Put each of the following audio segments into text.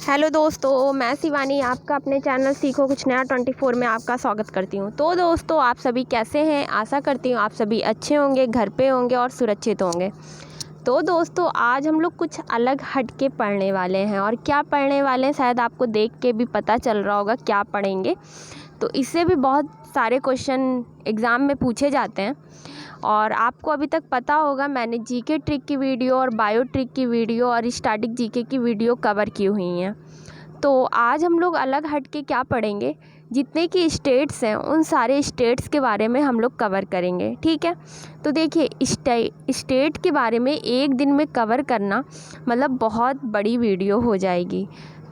Hello दोस्तों, मैं शिवानी आपका अपने चैनल सीखो कुछ नया 24 में आपका स्वागत करती हूँ। तो दोस्तों, आप सभी कैसे हैं? आशा करती हूँ आप सभी अच्छे होंगे, घर पे होंगे और सुरक्षित होंगे। तो दोस्तों, आज हम लोग कुछ अलग हट के पढ़ने वाले हैं। और क्या पढ़ने वाले हैं शायद आपको देख के भी पता चल रहा होगा क्या पढ़ेंगे। तो इससे भी बहुत सारे क्वेश्चन एग्ज़ाम में पूछे जाते हैं। और आपको अभी तक पता होगा मैंने जीके ट्रिक की वीडियो और बायो ट्रिक की वीडियो और स्टैटिक जीके की वीडियो कवर की हुई हैं। तो आज हम लोग अलग हट के क्या पढ़ेंगे, जितने की स्टेट्स हैं उन सारे स्टेट्स के बारे में हम लोग कवर करेंगे। ठीक है, तो देखिए स्टेट के बारे में एक दिन में कवर करना मतलब बहुत बड़ी वीडियो हो जाएगी।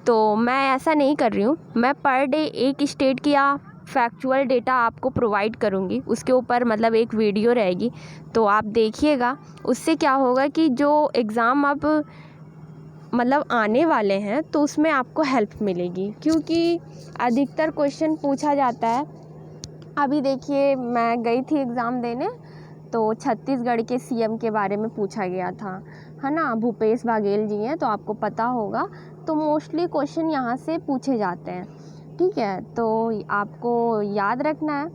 तो मैं ऐसा नहीं कर रही हूँ, मैं पर डे एक स्टेट की या फैक्चुअल डेटा आपको प्रोवाइड करूँगी, उसके ऊपर मतलब एक वीडियो रहेगी। तो आप देखिएगा, उससे क्या होगा कि जो एग्ज़ाम अब मतलब आने वाले हैं तो उसमें आपको हेल्प मिलेगी, क्योंकि अधिकतर क्वेश्चन पूछा जाता है। अभी देखिए, मैं गई थी एग्ज़ाम देने तो छत्तीसगढ़ के सीएम के बारे में पूछा गया था, है ना। भूपेश बघेल जी हैं, तो आपको पता होगा। तो मोस्टली क्वेश्चन यहाँ से पूछे जाते हैं। ठीक है, तो आपको याद रखना है।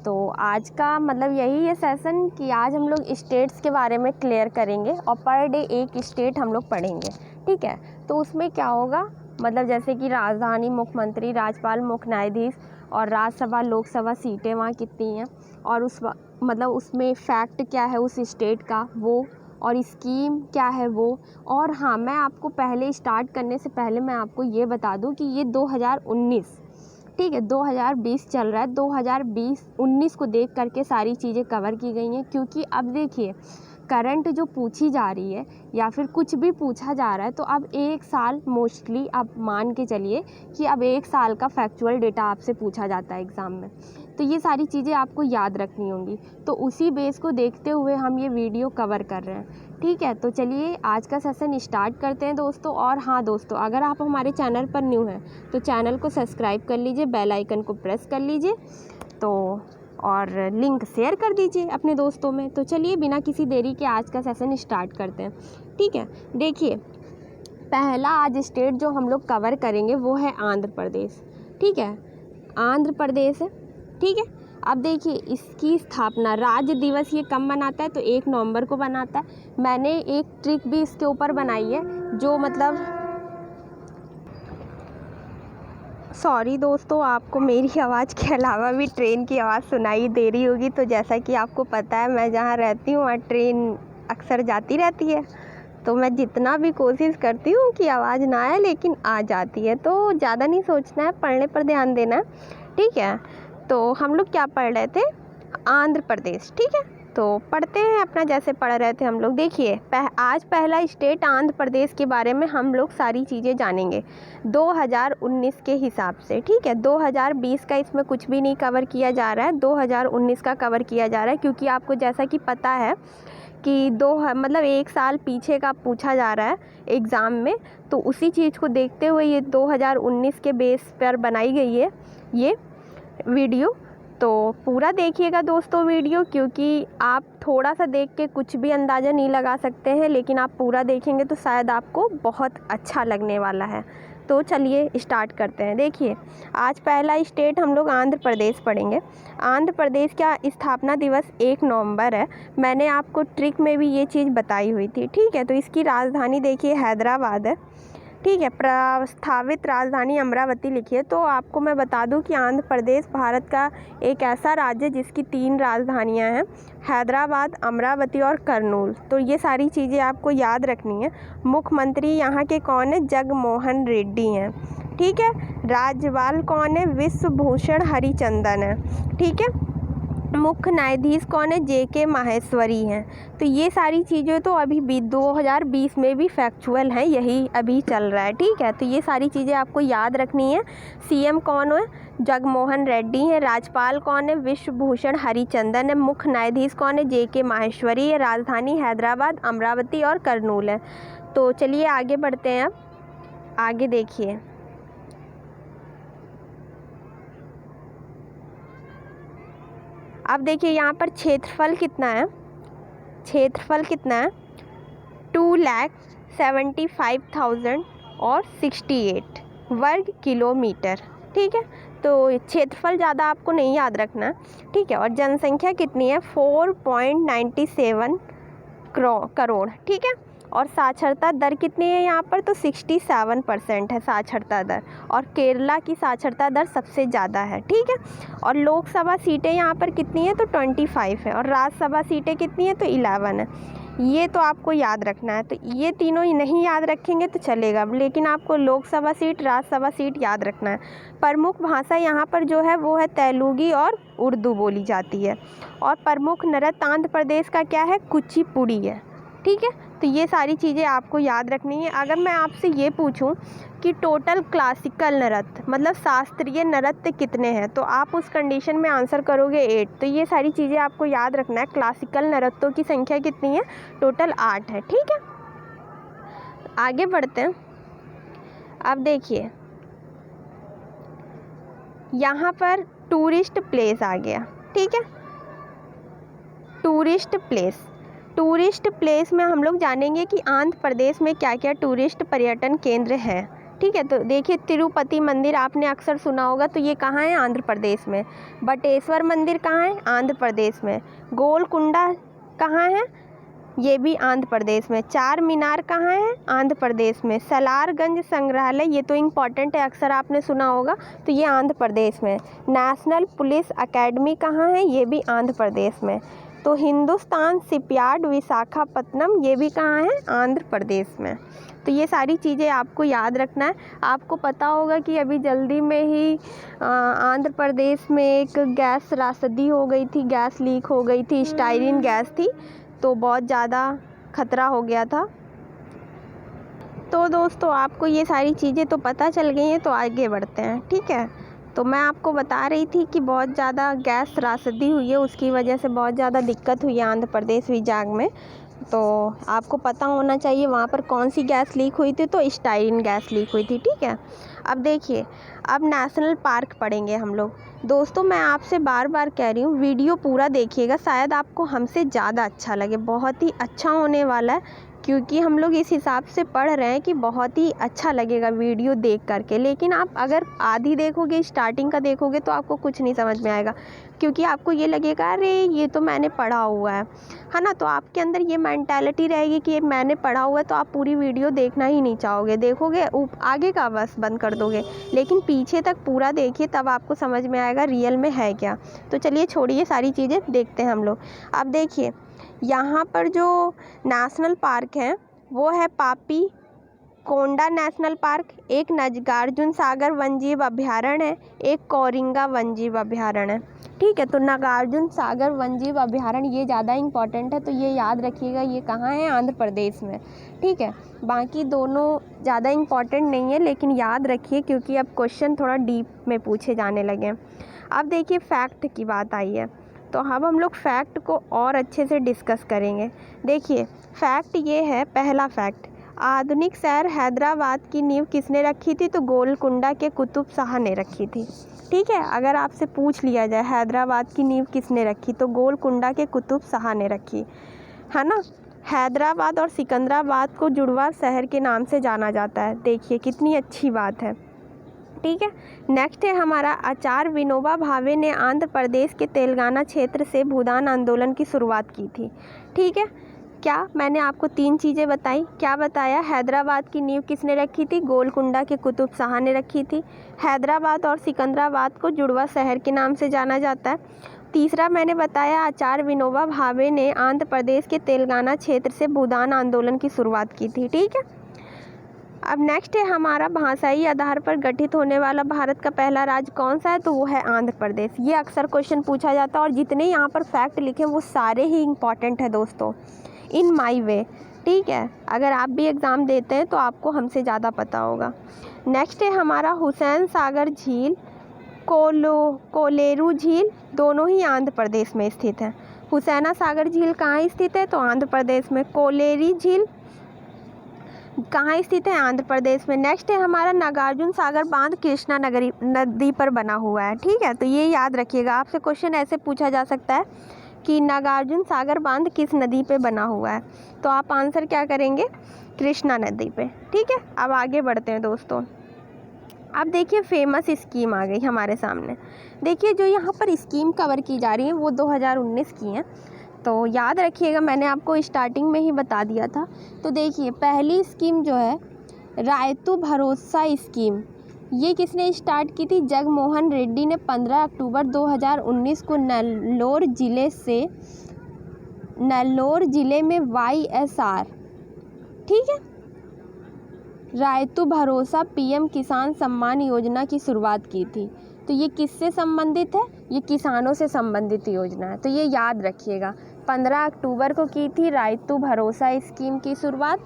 तो आज का मतलब यही है सेशन कि आज हम लोग स्टेट्स के बारे में क्लियर करेंगे और पर डे एक स्टेट हम लोग पढ़ेंगे। ठीक है, तो उसमें क्या होगा, मतलब जैसे कि राजधानी, मुख्यमंत्री, राज्यपाल, मुख्य न्यायाधीश और राज्यसभा लोकसभा सीटें वहाँ कितनी हैं, और मतलब उसमें फैक्ट क्या है उस स्टेट का वो, और स्कीम क्या है वो। और हाँ, मैं आपको पहले स्टार्ट करने से पहले मैं आपको ये बता दूं कि ये 2019, ठीक है, 2020 चल रहा है। 2020-19 को देख करके सारी चीज़ें कवर की गई हैं, क्योंकि अब देखिए करंट जो पूछी जा रही है या फिर कुछ भी पूछा जा रहा है, तो अब एक साल मोस्टली आप मान के चलिए कि अब एक साल का फैक्चुअल डेटा आपसे पूछा जाता है एग्ज़ाम में। तो ये सारी चीज़ें आपको याद रखनी होंगी। तो उसी बेस को देखते हुए हम ये वीडियो कवर कर रहे हैं। ठीक है, तो चलिए आज का सेशन स्टार्ट करते हैं दोस्तों। और हाँ दोस्तों, अगर आप हमारे चैनल पर न्यू हैं तो चैनल को सब्सक्राइब कर लीजिए, बेल आइकन को प्रेस कर लीजिए, तो और लिंक शेयर कर दीजिए अपने दोस्तों में। तो चलिए बिना किसी देरी के आज का सेशन स्टार्ट करते हैं। ठीक है, देखिए पहला आज स्टेट जो हम लोग कवर करेंगे वो है आंध्र प्रदेश। ठीक है, आंध्र प्रदेश है। ठीक है, अब देखिए इसकी स्थापना, राज्य दिवस ये कब मनाता है, तो 1 नवंबर को बनाता है। मैंने एक ट्रिक भी इसके ऊपर बनाई है, जो मतलब सॉरी दोस्तों, आपको मेरी आवाज़ के अलावा भी ट्रेन की आवाज़ सुनाई दे रही होगी। तो जैसा कि आपको पता है, मैं जहाँ रहती हूँ वहाँ ट्रेन अक्सर जाती रहती है। तो मैं जितना भी कोशिश करती हूँ कि आवाज़ ना आए, लेकिन आ जाती है। तो ज़्यादा नहीं सोचना है, पढ़ने पर ध्यान देना है। ठीक है, तो हम लोग क्या पढ़ रहे थे, आंध्र प्रदेश। ठीक है, तो पढ़ते हैं अपना जैसे पढ़ रहे थे हम लोग। देखिए आज पहला स्टेट आंध्र प्रदेश के बारे में हम लोग सारी चीज़ें जानेंगे 2019 के हिसाब से। ठीक है, 2020 का इसमें कुछ भी नहीं कवर किया जा रहा है, 2019 का कवर किया जा रहा है, क्योंकि आपको जैसा कि पता है कि मतलब एक साल पीछे का पूछा जा रहा है एग्ज़ाम में। तो उसी चीज़ को देखते हुए ये 2019 के बेस पर बनाई गई है ये वीडियो। तो पूरा देखिएगा दोस्तों वीडियो, क्योंकि आप थोड़ा सा देख के कुछ भी अंदाज़ा नहीं लगा सकते हैं, लेकिन आप पूरा देखेंगे तो शायद आपको बहुत अच्छा लगने वाला है। तो चलिए स्टार्ट करते हैं। देखिए आज पहला स्टेट हम लोग आंध्र प्रदेश पढ़ेंगे। आंध्र प्रदेश का स्थापना दिवस 1 नवंबर है। मैंने आपको ट्रिक में भी ये चीज़ बताई हुई थी। ठीक है, तो इसकी राजधानी देखिए हैदराबाद है। ठीक है, प्रस्तावित राजधानी अमरावती लिखिए। तो आपको मैं बता दूं कि आंध्र प्रदेश भारत का एक ऐसा राज्य जिसकी 3 राजधानियां हैं, हैदराबाद, अमरावती और करनूल। तो ये सारी चीज़ें आपको याद रखनी है। मुख्यमंत्री यहाँ के कौन है, जगमोहन रेड्डी हैं। ठीक है, राज्यपाल कौन है, विश्वभूषण हरिचंदन है। ठीक है, मुख्य न्यायाधीश कौन है, जेके माहेश्वरी हैं। तो ये सारी चीज़ें तो अभी भी 2020 में भी फैक्चुअल हैं, यही अभी चल रहा है। ठीक है, तो ये सारी चीज़ें आपको याद रखनी है। सीएम कौन है, जगमोहन रेड्डी हैं। राज्यपाल कौन है, विश्वभूषण हरिचंदन है। मुख्य न्यायाधीश कौन है, जेके माहेश्वरी है। राजधानी हैदराबाद, अमरावती और करनूल है। तो चलिए आगे बढ़ते हैं। अब आगे देखिए, अब देखिए यहाँ पर क्षेत्रफल कितना है, क्षेत्रफल कितना है 2,75,000 और 68। वर्ग किलोमीटर। ठीक है, तो क्षेत्रफल ज़्यादा आपको नहीं याद रखना। ठीक है, और जनसंख्या कितनी है 4.97 करोड़। ठीक है, और साक्षरता दर कितनी है यहाँ पर, तो 67% है साक्षरता दर, और केरला की साक्षरता दर सबसे ज़्यादा है। ठीक है, और लोकसभा सीटें यहाँ पर कितनी है, तो 25 है, और राज्यसभा सीटें कितनी है, तो 11 है। ये तो आपको याद रखना है। तो ये तीनों ही नहीं याद रखेंगे तो चलेगा, लेकिन आपको लोकसभा सीट, राज्यसभा सीट याद रखना है। प्रमुख भाषा यहाँ पर जो है वो है तेलुगी और उर्दू बोली जाती है, और प्रमुख नृत्य आंध्र प्रदेश का क्या है, कुचिपुड़ी है। ठीक है, तो ये सारी चीज़ें आपको याद रखनी है। अगर मैं आपसे ये पूछूं कि टोटल क्लासिकल नृत्य मतलब शास्त्रीय नृत्य कितने हैं, तो आप उस कंडीशन में आंसर करोगे 8। तो ये सारी चीज़ें आपको याद रखना है। क्लासिकल नृत्यों की संख्या कितनी है, टोटल 8 है। ठीक है, आगे बढ़ते हैं। अब देखिए यहाँ पर टूरिस्ट प्लेस आ गया। ठीक है, टूरिस्ट प्लेस में हम लोग जानेंगे कि आंध्र प्रदेश में क्या क्या टूरिस्ट पर्यटन केंद्र हैं। ठीक है, तो देखिए तिरुपति मंदिर आपने अक्सर सुना होगा, तो ये कहाँ है, आंध्र प्रदेश में। बटेश्वर मंदिर कहाँ है, आंध्र प्रदेश में। गोलकुंडा कहाँ है, ये भी आंध्र प्रदेश में। चार मीनार कहाँ है, आंध्र प्रदेश में। सलारगंज संग्रहालय, ये तो इम्पॉर्टेंट है, अक्सर आपने सुना होगा, तो ये आंध्र प्रदेश में। नेशनल पुलिस अकेडमी कहाँ है, ये भी आंध्र प्रदेश में। तो हिंदुस्तान शिपयार्ड विशाखापत्तनम, ये भी कहाँ है, आंध्र प्रदेश में। तो ये सारी चीज़ें आपको याद रखना है। आपको पता होगा कि अभी जल्दी में ही आंध्र प्रदेश में एक गैस त्रासदी हो गई थी, गैस लीक हो गई थी, स्टाइरिन गैस थी, तो बहुत ज़्यादा खतरा हो गया था। तो दोस्तों आपको ये सारी चीज़ें तो पता चल गई हैं, तो आगे बढ़ते हैं। ठीक है, तो मैं आपको बता रही थी कि बहुत ज़्यादा गैस त्रासदी हुई है, उसकी वजह से बहुत ज़्यादा दिक्कत हुई है आंध्र प्रदेश विजाग में। तो आपको पता होना चाहिए वहाँ पर कौन सी गैस लीक हुई थी, तो स्टाइरिन गैस लीक हुई थी। ठीक है, अब देखिए अब नेशनल पार्क पढ़ेंगे हम लोग। दोस्तों मैं आपसे बार बार कह रही हूँ वीडियो पूरा देखिएगा, शायद आपको हमसे ज़्यादा अच्छा लगे। बहुत ही अच्छा होने वाला है, क्योंकि हम लोग इस हिसाब से पढ़ रहे हैं कि बहुत ही अच्छा लगेगा वीडियो देख करके। लेकिन आप अगर आधी देखोगे, स्टार्टिंग का देखोगे, तो आपको कुछ नहीं समझ में आएगा, क्योंकि आपको ये लगेगा अरे ये तो मैंने पढ़ा हुआ है ना। तो आपके अंदर ये मेंटालिटी रहेगी कि ये मैंने पढ़ा हुआ है, तो आप पूरी वीडियो देखना ही नहीं चाहोगे, देखोगे आगे का बस बंद कर दोगे। लेकिन पीछे तक पूरा देखिए, तब आपको समझ में आएगा रियल में है क्या। तो चलिए छोड़िए, सारी चीज़ें देखते हैं हम लोग। अब देखिए यहाँ पर जो नेशनल पार्क है वो है पापी कोंडा नेशनल पार्क, एक नागार्जुन सागर वन्यजीव अभयारण्य है, एक कोरिंगा वन्यजीव अभयारण्य है। ठीक है, तो नागार्जुन सागर वन्यजीव अभयारण्य ये ज़्यादा इंपॉर्टेंट है, तो ये याद रखिएगा, ये कहाँ है, आंध्र प्रदेश में। ठीक है, बाकी दोनों ज़्यादा इंपॉर्टेंट नहीं है, लेकिन याद रखिए क्योंकि अब क्वेश्चन थोड़ा डीप में पूछे जाने लगे हैं। अब देखिए फैक्ट की बात आई है, तो अब हम लोग फैक्ट को और अच्छे से डिस्कस करेंगे। देखिए फैक्ट ये है, पहला फैक्ट, आधुनिक शहर हैदराबाद की नींव किसने रखी थी, तो गोलकुंडा के कुतुब शाह ने रखी थी। ठीक है, अगर आपसे पूछ लिया जाए हैदराबाद की नींव किसने रखी, तो गोलकुंडा के कुतुब शाह ने रखी, है ना। हैदराबाद और सिकंदराबाद को जुड़वा शहर के नाम से जाना जाता है। देखिए कितनी अच्छी बात है। ठीक है, नेक्स्ट है हमारा आचार्य विनोबा भावे ने आंध्र प्रदेश के तेलंगाना क्षेत्र से भूदान आंदोलन की शुरुआत की थी। ठीक है, क्या मैंने आपको 3 चीज़ें बताई, क्या बताया, हैदराबाद की नींव किसने रखी थी, गोलकुंडा के कुतुब शाह ने रखी थी। हैदराबाद और सिकंदराबाद को जुड़वा शहर के नाम से जाना जाता है। तीसरा मैंने बताया आचार्य विनोबा भावे ने आंध्र प्रदेश के तेलंगाना क्षेत्र से भूदान आंदोलन की शुरुआत की थी। ठीक है, अब नेक्स्ट है हमारा भाषाई आधार पर गठित होने वाला भारत का पहला राज्य कौन सा है, तो वो है आंध्र प्रदेश। ये अक्सर क्वेश्चन पूछा जाता है, और जितने यहाँ पर फैक्ट लिखे वो सारे ही इम्पॉर्टेंट है दोस्तों, इन माई वे। ठीक है, अगर आप भी एग्ज़ाम देते हैं तो आपको हमसे ज़्यादा पता होगा। नेक्स्ट है हमारा हुसैन सागर झील, कोलेरू झील, दोनों ही आंध्र प्रदेश में स्थित है। हुसैना सागर झील कहाँ स्थित है, तो आंध्र प्रदेश में। कोलेरी झील कहाँ स्थित है, आंध्र प्रदेश में। नेक्स्ट है हमारा नागार्जुन सागर बांध कृष्णा नदी पर बना हुआ है। ठीक है, तो ये याद रखिएगा, आपसे क्वेश्चन ऐसे पूछा जा सकता है कि नागार्जुन सागर बांध किस नदी पे बना हुआ है, तो आप आंसर क्या करेंगे, कृष्णा नदी पे। ठीक है, अब आगे बढ़ते हैं दोस्तों। अब देखिए फेमस स्कीम आ गई हमारे सामने। देखिए जो यहाँ पर स्कीम कवर की जा रही है वो 2019 की हैं, तो याद रखिएगा, मैंने आपको स्टार्टिंग में ही बता दिया था। तो देखिए पहली स्कीम जो है रायतू भरोसा स्कीम, ये किसने स्टार्ट की थी? जगमोहन रेड्डी ने 15 अक्टूबर 2019 को नेल्लोर ज़िले में YSR, ठीक है, रायतू भरोसा PM किसान सम्मान योजना की शुरुआत की थी। तो ये किससे संबंधित है? ये किसानों से संबंधित योजना है, तो ये याद रखिएगा। 15 अक्टूबर को की थी रायतू भरोसा स्कीम की शुरुआत।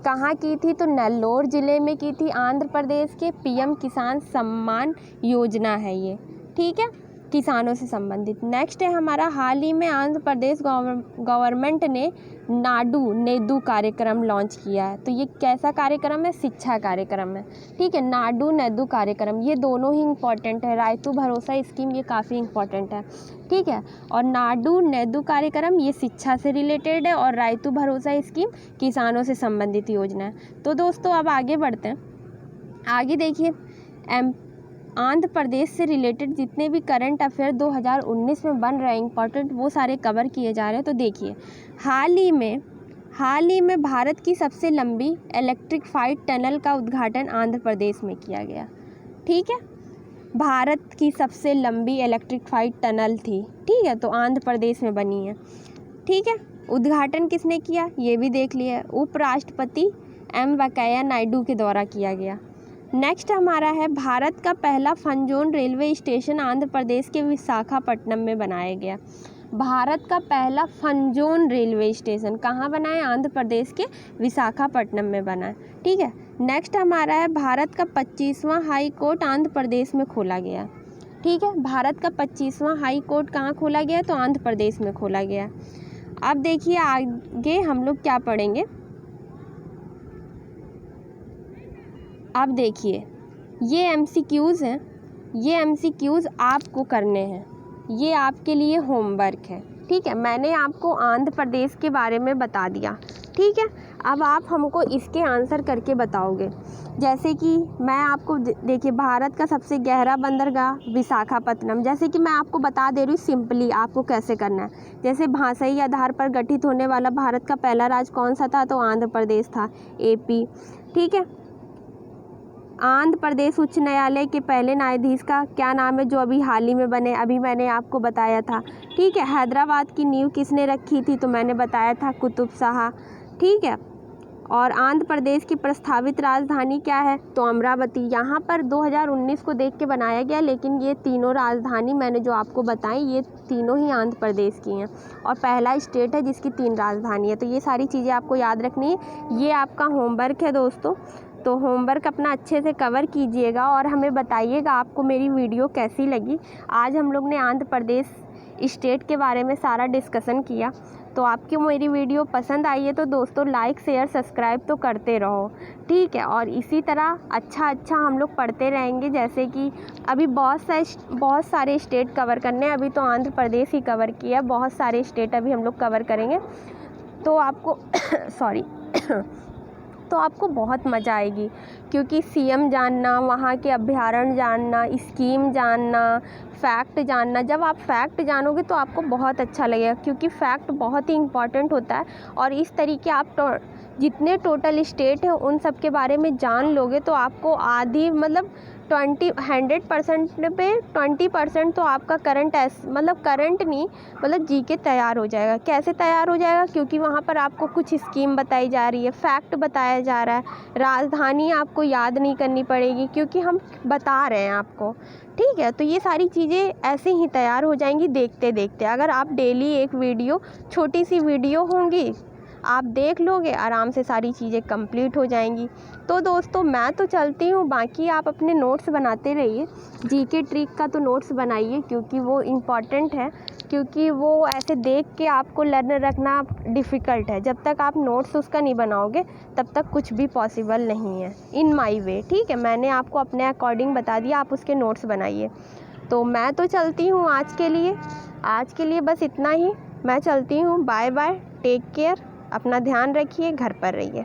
कहाँ की थी? तो नेल्लोर ज़िले में की थी, आंध्र प्रदेश के। PM किसान सम्मान योजना है ये, ठीक है, किसानों से संबंधित। नेक्स्ट है हमारा, हाल ही में आंध्र प्रदेश गवर्नमेंट ने नाडू नेदू कार्यक्रम लॉन्च किया है। तो ये कैसा कार्यक्रम है? शिक्षा कार्यक्रम है, ठीक है। नाडू नेदू कार्यक्रम, ये दोनों ही इम्पॉर्टेंट है। रायतू भरोसा स्कीम ये काफ़ी इम्पॉर्टेंट है, ठीक है। और नाडू नेदू कार्यक्रम ये शिक्षा से रिलेटेड है, और रायतू भरोसा स्कीम किसानों से संबंधित योजना है। तो दोस्तों अब आगे बढ़ते हैं। आगे देखिए आंध्र प्रदेश से रिलेटेड जितने भी करंट अफेयर 2019 में बन रहे हैं इम्पॉर्टेंट, वो सारे कवर किए जा रहे हैं। तो देखिए हाल ही में भारत की सबसे लंबी इलेक्ट्रिफाइड टनल का उद्घाटन आंध्र प्रदेश में किया गया, ठीक है। भारत की सबसे लंबी इलेक्ट्रिफाइड टनल थी, ठीक है, तो आंध्र प्रदेश में बनी है, ठीक है। उद्घाटन किसने किया? ये भी देख लिया, उपराष्ट्रपति M वेंकैया नायडू के द्वारा किया गया। नेक्स्ट हमारा है, भारत का पहला fun zone railway station Andhra Pradesh के विशाखापट्टनम में बनाया गया। भारत का पहला फन जोन रेलवे स्टेशन कहाँ बना है? आंध्र प्रदेश के विशाखापट्टनम में बना है, ठीक है। नेक्स्ट हमारा है, भारत का 25वां हाई कोर्ट आंध्र प्रदेश में खोला गया, ठीक है। भारत का 25वां हाई कोर्ट कहाँ खोला गया? तो आंध्र प्रदेश में खोला गया। अब देखिए आगे हम लोग क्या पढ़ेंगे। अब देखिए ये MCQs हैं, ये MCQs आपको करने हैं, ये आपके लिए होमवर्क है, ठीक है। मैंने आपको आंध्र प्रदेश के बारे में बता दिया, ठीक है। अब आप हमको इसके आंसर करके बताओगे। जैसे कि मैं आपको देखिए, भारत का सबसे गहरा बंदरगाह विशाखापट्टनम, जैसे कि मैं आपको बता दे रही हूँ सिंपली आपको कैसे करना है। जैसे भाषाई आधार पर गठित होने वाला भारत का पहला राज्य कौन सा था? तो आंध्र प्रदेश था, AP, ठीक है। आंध्र प्रदेश उच्च न्यायालय के पहले न्यायाधीश का क्या नाम है, जो अभी हाल ही में बने? अभी मैंने आपको बताया था, ठीक है। हैदराबाद की नींव किसने रखी थी? तो मैंने बताया था कुतुब शाह, ठीक है। और आंध्र प्रदेश की प्रस्तावित राजधानी क्या है? तो अमरावती। यहाँ पर 2019 को देख के बनाया गया, लेकिन ये तीनों राजधानी मैंने जो आपको बताई ये तीनों ही आंध्र प्रदेश की हैं, और पहला स्टेट है जिसकी 3 राजधानी है। तो ये सारी चीज़ें आपको याद रखनी है, ये आपका होमवर्क है दोस्तों। तो होमवर्क अपना अच्छे से कवर कीजिएगा और हमें बताइएगा आपको मेरी वीडियो कैसी लगी। आज हम लोग ने आंध्र प्रदेश स्टेट के बारे में सारा डिस्कशन किया। तो आपकी मेरी वीडियो पसंद आई है तो दोस्तों लाइक शेयर सब्सक्राइब तो करते रहो, ठीक है। और इसी तरह अच्छा हम लोग पढ़ते रहेंगे। जैसे कि अभी बहुत सारे स्टेट कवर करने हैं, अभी तो आंध्र प्रदेश ही कवर किया, बहुत सारे स्टेट अभी हम लोग कवर करेंगे। तो आपको सॉरी तो आपको बहुत मज़ा आएगी, क्योंकि CM जानना, वहाँ के अभयारण्य जानना, स्कीम जानना, फैक्ट जानना। जब आप फैक्ट जानोगे तो आपको बहुत अच्छा लगेगा, क्योंकि फैक्ट बहुत ही इम्पॉर्टेंट होता है। और इस तरीके आप जितने टोटल स्टेट हैं उन सब के बारे में जान लोगे तो आपको आधी मतलब 100% पे 20% तो आपका करंट नहीं मतलब GK तैयार हो जाएगा। कैसे तैयार हो जाएगा? क्योंकि वहाँ पर आपको कुछ स्कीम बताई जा रही है, फैक्ट बताया जा रहा है, राजधानी आपको याद नहीं करनी पड़ेगी क्योंकि हम बता रहे हैं आपको, ठीक है। तो ये सारी चीज़ें ऐसे ही तैयार हो जाएंगी देखते देखते। अगर आप डेली एक वीडियो, छोटी सी वीडियो होंगी, आप देख लोगे, आराम से सारी चीज़ें कंप्लीट हो जाएंगी। तो दोस्तों मैं तो चलती हूँ, बाकी आप अपने नोट्स बनाते रहिए। GK ट्रिक का तो नोट्स बनाइए, क्योंकि वो इम्पॉर्टेंट है, क्योंकि वो ऐसे देख के आपको लर्न रखना डिफ़िकल्ट है। जब तक आप नोट्स उसका नहीं बनाओगे तब तक कुछ भी पॉसिबल नहीं है इन माई वे, ठीक है। मैंने आपको अपने अकॉर्डिंग बता दिया, आप उसके नोट्स बनाइए। तो मैं तो चलती हूँ आज के लिए बस इतना ही। मैं चलती हूँ, बाय बाय, टेक केयर, अपना ध्यान रखिए, घर पर रहिए।